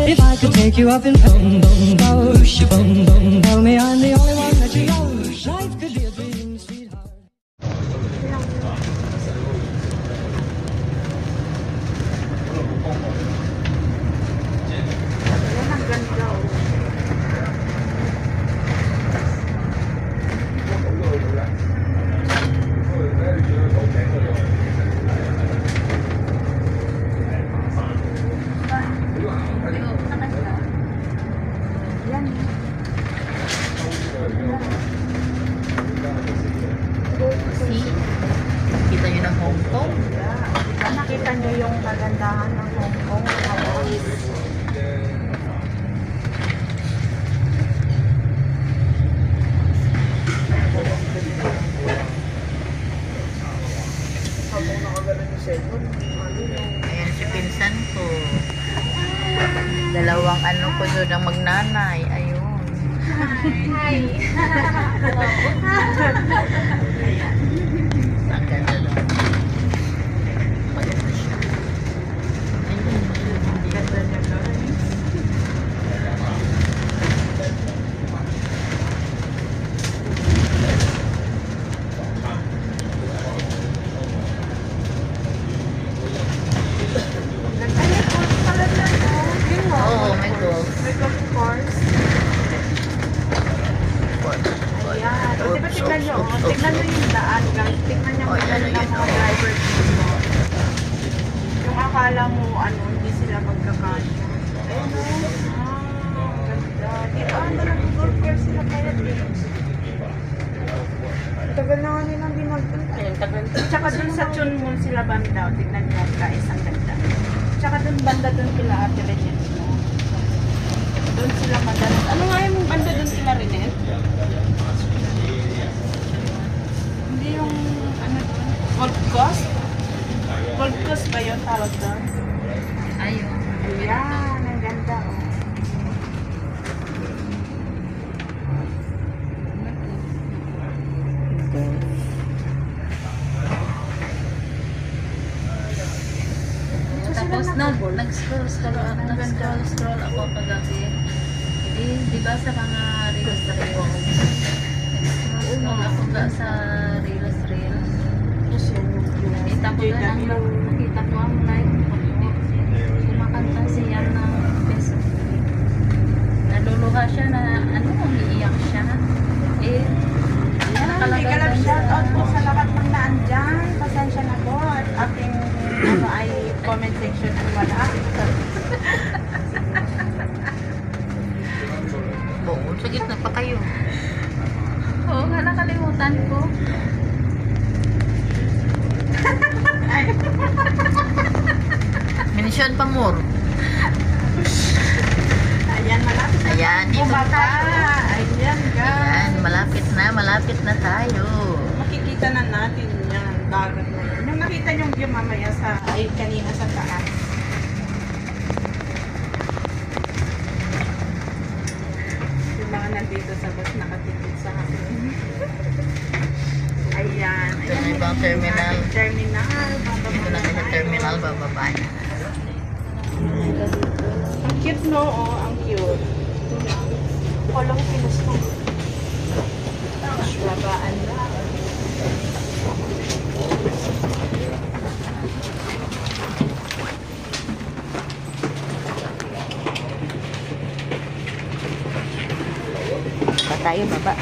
If I could take you up in boom, boom, boom, boom, tell me I'm the only one that you know. Life could be a dream, sweetheart. Kita nyo ng Hong Kong? Nakita nyo yung kagandahan ng Hong Kong. Ayan si pinsan ko. Dalawang ano ko doon ang magnanay. Ayun. Hi! Ang ganda doon. Maganda siya. Ayun. Ganda niya doon. Oo, may golf. May golf course. Ayan. O, diba tignan nyo? Tignan nyo yung daan, guys. Tignan nyo yung mga driver dito. Yung akala mo, hindi sila magkakasya. Ayun o. Ganda. Dito, nag-golf course sila kaya dito. Tagal na nga nilang di magpunta. Ayun, tagal. Tsaka dun sa Chunmun sila banda. Tignan nyo, guys, ang ganda. Tsaka dun banda dun sila Ate Regine. Doon sila madalas. Ano nga yung banda doon sila Rinen? Hindi yung ano doon? Gold Coast? Gold Coast ba yun tawag doon? Ayun. Ayan, ang ganda oh. Tapos nag-scroll ako kagabi. Di ba sa mga reels. Nag-scroll ako sa reels. Nakita ko ang live. Kumakanta siya ng Facebook. Naluluha siya na umiiyak siya. Nakalagay lang shoutout po sa lahat ng naandyan. Pasensya na po at aking ay comment section ang wala. Oo, sa gitna pa kayo. Oo nga, nakalimutan ko. Mention pa more. Ayan, malapit na. Ayan, dito tayo. Ayan, guys. Ayan, malapit na tayo. Makikita na natin yan, dagat na yan. Yung nakita yung view mamaya kanina sa taas. Yung mga nandito sa bus nakatipid sa akin. Ayan. Ito na ibang terminal. Terminal. Dito na sa terminal, bababa na. Ang cute no, oh, ang cute. Walang pinusto. Labaan na. Pa tayo, baba.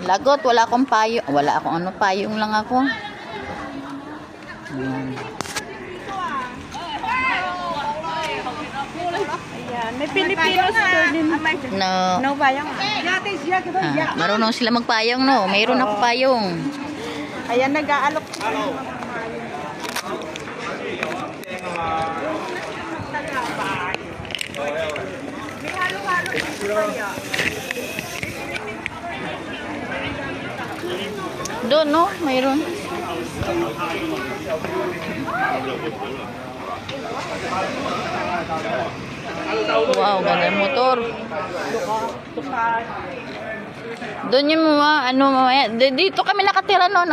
Lagot, wala akong payong. Wala akong payong lang ako. Ayan, may Filipino store din. No. No bayang. Marunong sila magpayong, no? Mayroon ako payong. Ayan, nag-aalok. May halo-halo dito kaya. Doon, no? Mayroon. Wow, ganda yung motor. Doon yung mga, ano, mamaya. Dito kami nakatira, no?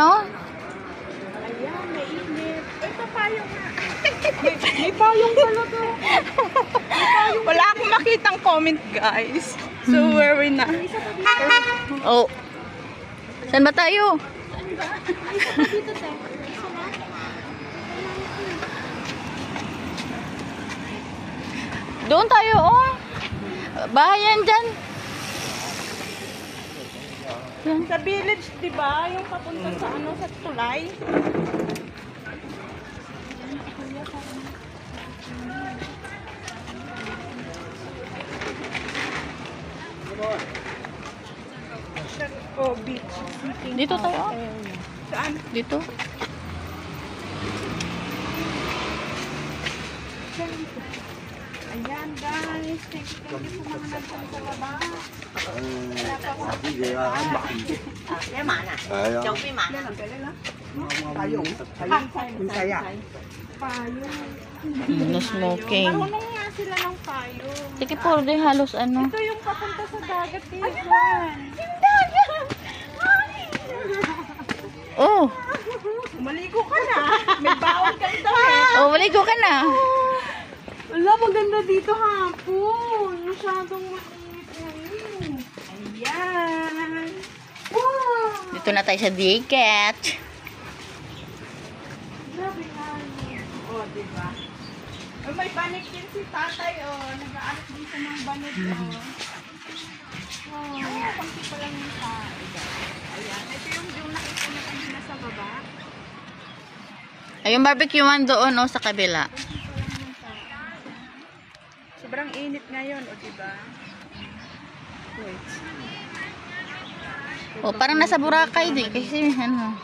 Ayan, mainit. Ay, papayong na. May payong pala to. Wala akong makitang comment, guys. So, where we na? Oh. Saan ba tayo? Doon tayo, oh. Bahayan dyan. Sa village, di ba? Yung papunta sa ano, sa tulay. Oh, beach. Dito tayo. Saan? Dito. Ayan, guys. Thank you sa mga nagpunta sa baba. No smoking. Marunong nga sila ng payo. Sige po, di halos ano. Ito yung papunta sa dagat ni Juan. Oh. Maligo ka na. May bawal kang damit. Oh, maligo ka na. Wala, maganda dito hapon. Masyadong mainit ngayon. Ayan. Wow! Dito na tayo sa diket. Grabe nga. Oh, diba? Oh, may banik din si tatay, oh. Nag-aalat dito ng banik, oh. Oh, pangsi pa lang yung tayo. Ayan. Ito yung nakita na kanina sa baba. Ay, yung barbecue man doon, oh, sa kabila. Sobrang init ngayon, o diba? Wait. Oh, parang nasa Boracay din. Kasi, ano.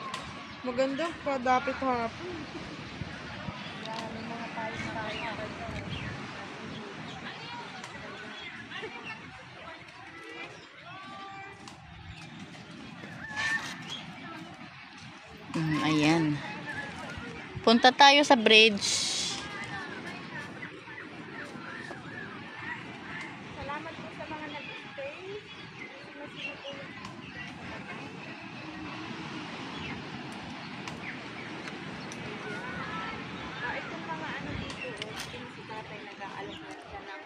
Maganda pa, dapat hapon. Ayan. Punta tayo sa bridge. Salamat po sa mga nag-stay. Itong mga ano dito, si tatay nag-aalok na siya ng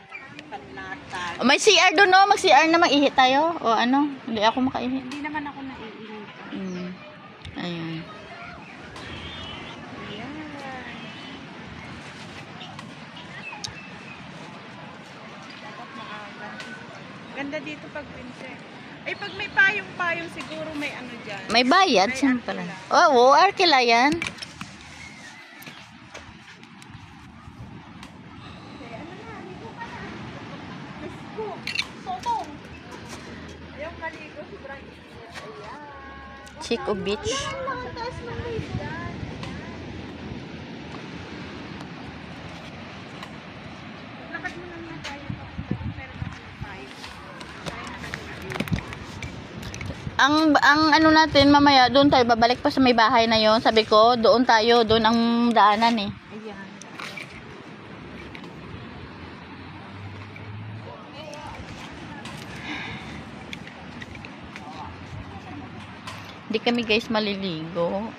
panlatag. Oh, may CR doon, no? Mag-CR na mag-ihi tayo. O ano? Hindi ako makaihi. Hindi naman ako naiinit. Ayun. Ayan. Dapat maaga. Ganda dito pag pinse. Ay, pag may payong-payong siguro may ano dyan. May bayad, May saan pala? arkila. Oh, arkila yan. Sotong. Ayaw maligo, sobrang init. Ayan. Chico Beach. Ang taas ng wave dyan. Lakad mo naman tayo. Meron akong pipe. Ang ano natin, mamaya, doon tayo, babalik pa sa may bahay na yon. Sabi ko, doon tayo, doon ang daanan eh. Ayan. Hindi kami guys maliligo.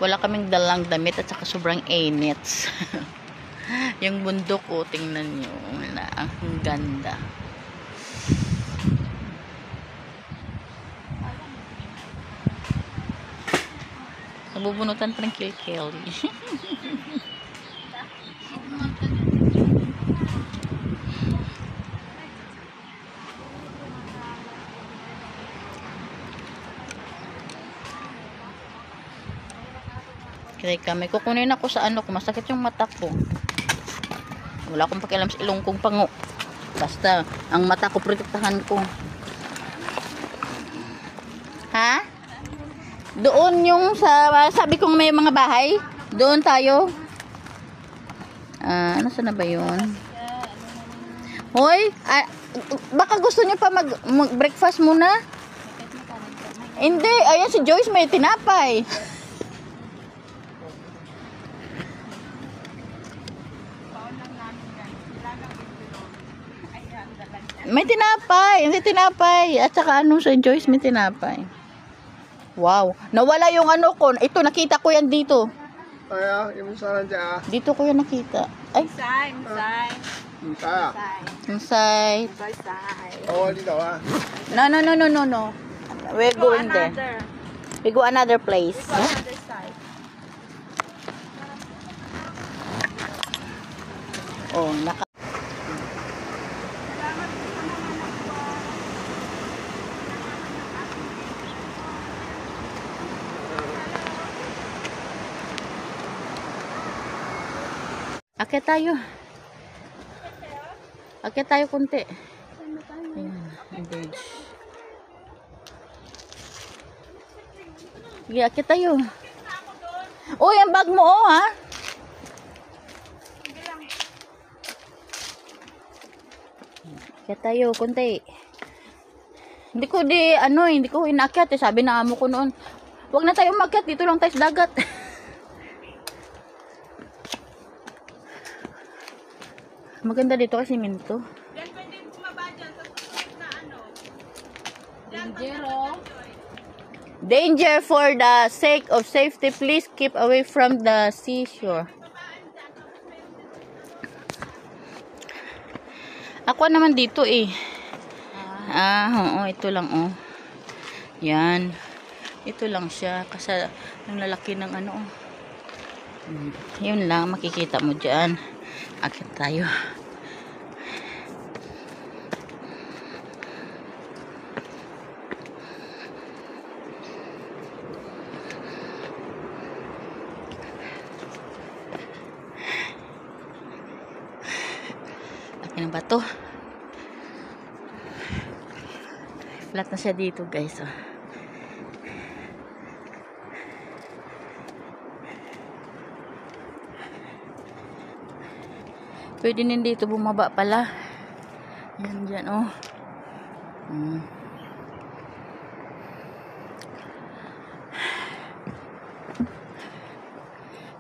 Wala kaming dalang damit at saka sobrang init. Yung bundok ko, tingnan nyo. Ang ganda. Nabubunutan pa ng kilkeli. Kaya kami, kukunin ako sa ano ko, masakit yung mata ko. Wala akong pakialam sa ilong kong pango. Basta, ang mata ko, protektahan ko. Ha? Doon yung sa, sabi kong may mga bahay. Doon tayo. Ano sana ba yun? Hoy, baka gusto niyo pa mag-breakfast muna? Hindi, ayan si Joyce may tinapay. May tinapay, hindi tinapay. At saka ano si Joyce may tinapay. Wow, nawala yung ano ko. Ito nakita ko yan dito. Ay, yung saran dyan. Dito ko yan nakita. Ay, Inside. Kaya. inside. Oo, dito ah. No. We're going there. We go another place. Other side. Oh, naka. Akyat tayo. Akyat tayo konti. Ayan, engage. Sige, akyat tayo. Oh, yung bag mo, oh, ha? Akyat tayo, konti. Hindi ko inakyat. Eh. Sabi na amo ko noon, huwag na tayo umakyat, dito lang tayo sa dagat. Maganda dito kasi minto. Yan pwede bumaba dyan sa susunod na ano. Danger for the sake of safety, please keep away from the seashore. Ako naman dito eh. Oo, ito lang oh. Yan. Ito lang siya kasi ang lalaki ng ano oh. Yun lang makikita mo diyan. Akit tayo. Laki ng bato. Flat na siya dito guys. Oh. Pwede din dito bumaba pala. Yan dyan oh.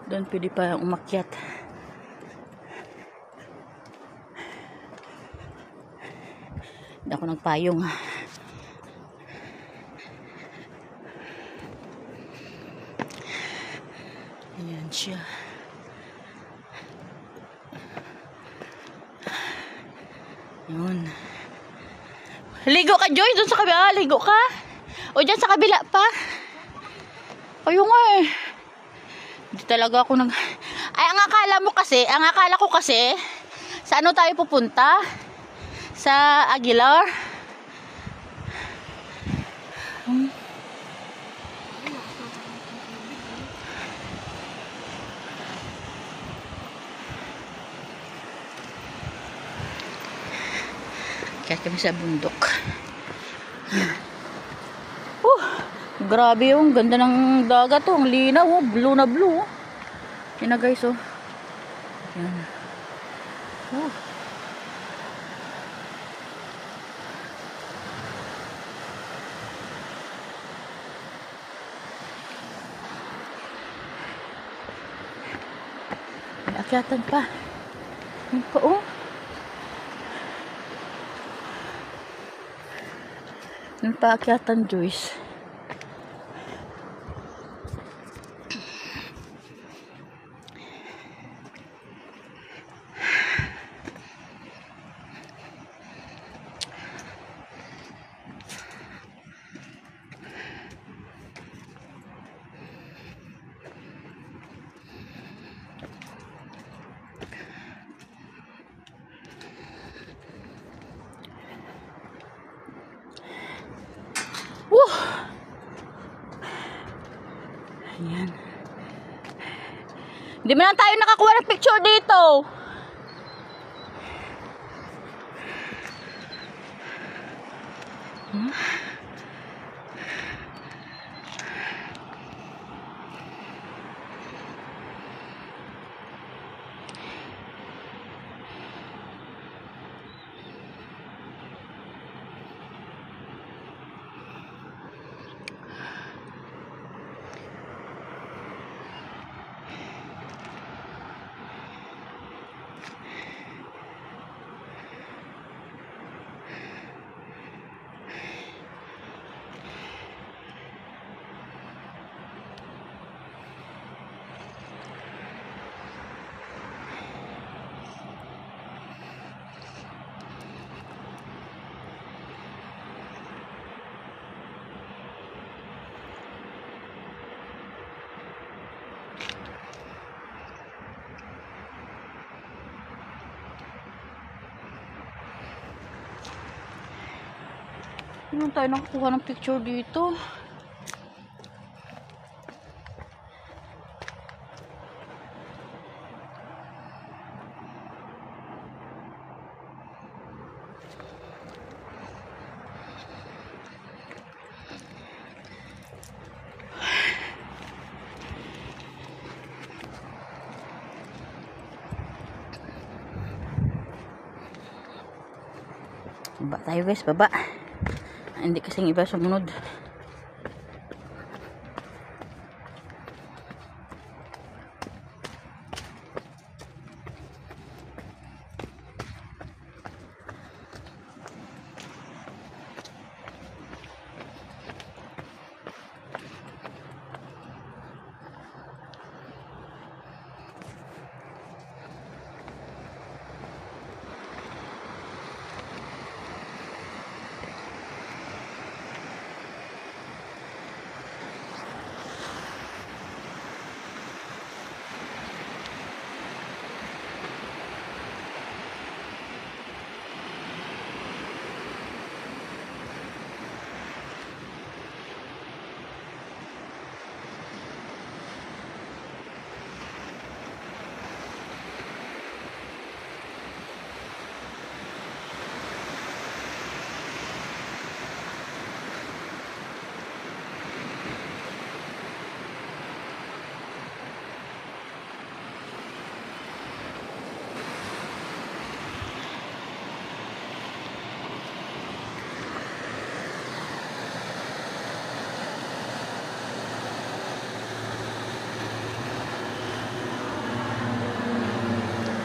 Doon pwede pa umakyat. Hindi ako nagpayong. Ayan siya. Yun. Ligo ka, Joy. Doon sa kabila. Ligo ka. O dyan sa kabila pa. Kayo nga eh. Hindi talaga ako nag... Ay, ang akala ko kasi, sa ano tayo pupunta? Sa Aguilar. Kaya kami sa bundok. Grabe yung ganda ng dagat oh. Ang linaw oh. Blue na blue oh. Yan na guys oh. Yan. May akyatan pa. Yan pa oh. Yung paakyatan, Joyce. Ayan. Hindi man lang tayo nakakuha ng picture dito. Ano tayo nakakuha ng picture dito? Baba tayo guys, baba. Hindi kasing iba sumunod.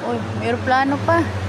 Uy, may aeroplano pa.